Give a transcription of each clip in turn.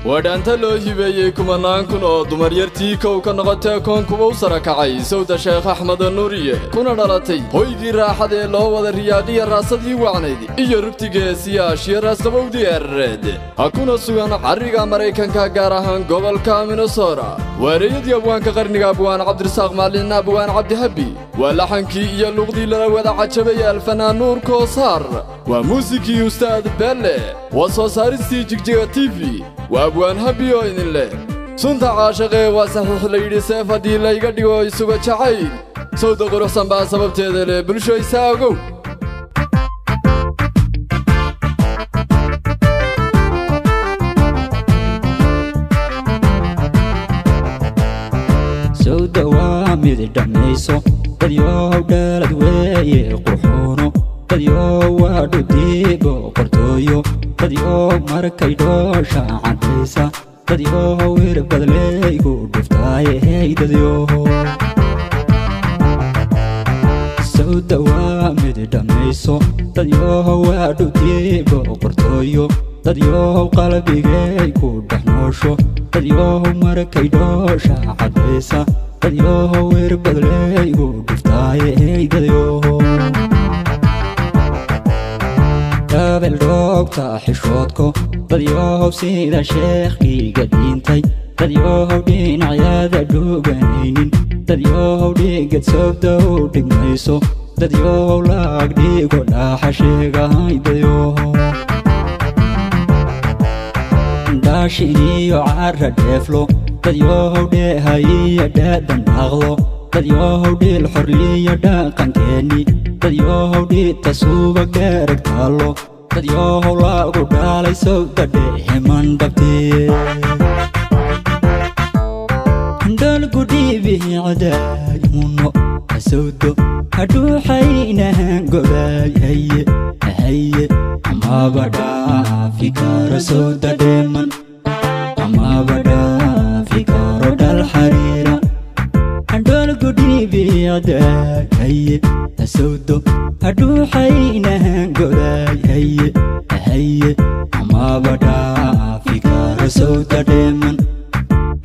ودانت لو هبيي كمانان كنو دمر يرتي كو كنغتا كون كوو سركعي سودا شيخ احمد النوريه كنا دلاتي هويغي راحده لو ودا ريادي راسدي وعنيدي iyo rugtiga siyaashiya raasabowdi erred hakuna sugan xariga Mareykanka gaar ahaan gobolka Minnesota wareeyadii abwaanka qarniga abwaan Cabdirasaaq Maalin abwaan Cabdi Habi walaxankii iyo luqdii la wada cajabay alfanaan Nuur Koosar wa muusikii ustaad Belle wasoo saaristii Jigjiga TV وأبوان هبيو إن الله سنت عاشقه وصحيح ليدي سيفدي لايغا ديو isuga jacayl soo doqorsan baa sababteeda le bulsho isaago soo dawaamid dhameyso dadyo dhalad weeye quxuno dadyo waadu diibo qortooyo dadyo markay dhoosha cadaysa dadyo wir badleeygu dhiftaaye hey dadyo soo dawaamid dhameyso dadyo waadu diibo qortooyo dadyo qalbigaygu dhaxnoosho dadyo markay dhoosha cadaysa dadyo wir badleeygu dhiftaaye hey dadyo قابل روكتا حشوتكو dadyo sida sheekhiga diintay dadyo dhin ayada duganaynin dadyo dhigad sabdo dhigmayso dadyo laag dhigo dhaxasheegahay dadyo daashiniyo carra dheeflo dadyo dheehaya dhaadan aqlo dadyo dhil xorliya dhaqankeeni dadyo dhita suuba gaaragtaalo dadyo laagu dhalay sawda dheeman dhabtee dal gudibi cadaay muno sawdo haduuxayna gobay haye ama bada fikara sawda dheeman ama bada fikaro dal xariira dal gudibi cadaay haye sawdo haduuxayna gobay haye ama bada fikara sawda dheeman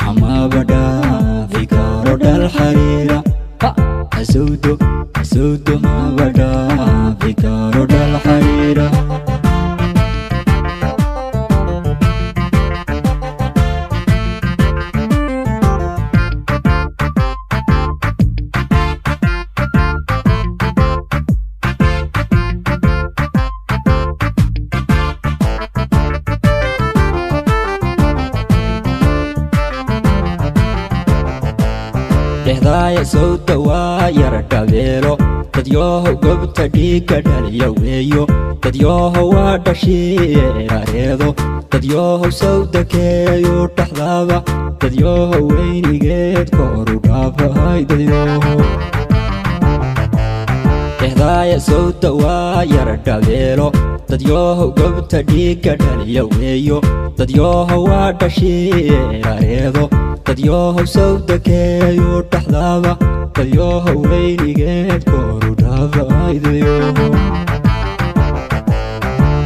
ama bada fikaro dal xariira sawdo ma bada fikaro dal xariira dehdaaya sawda waa yar dhabeelo dadyo gobta dhiiga dhaliya weeyo dadyo waa dhashiirareedo dadyo sawda keeyo dhaxdaba dadyo weynigeed kooru dhaafay dadyo dehdaaya sawda waa yar dhabeelo dadyo gobta dhiiga dhaliya weeyo dadyo waa dhashiirareedo dadyo sawda keeyo dhaxdaba dadyo weynigeed kooru dhaafay dadyo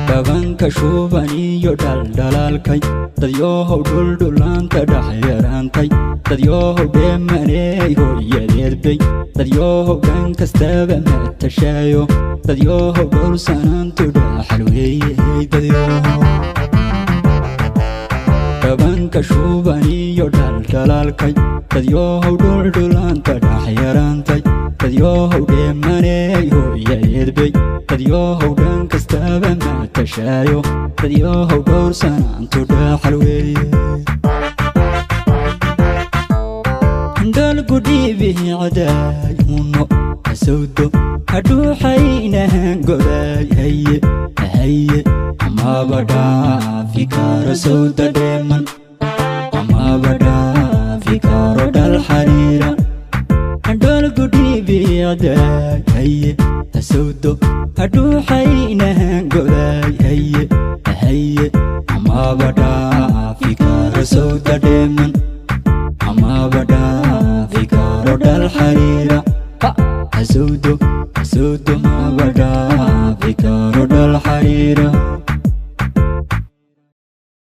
dhabanka shubaniyo dhaldhalaalkay dadyo dhuldhulaanta dhaxyaraantay dadyo dheemaneey hooyadeedbay dadyo dhan kastaba matashaayo dadyo dhulsanaantu dhaxal weeye dadyo dhabanka shubaniyo dhaldhalaalkay dadyo dhuldhulaanta dhaxyaraantay dadyo dheemaneey hooyadeedbay dadyo dhan kastaba matashaayo dadyo dhulsanaantu dhaxal weeye dal gudibi cadaay muno sawdo haduuxayna gobay haye ama bada fikara sawda dheeman ama bada fikaro dal xariira dal gudibi cadaay haye sawdo haduuxayna gobay haye ama bada fikara sawda dheeman ama bada fikaro dal xariira sawdo ma bada fikaro dal xariira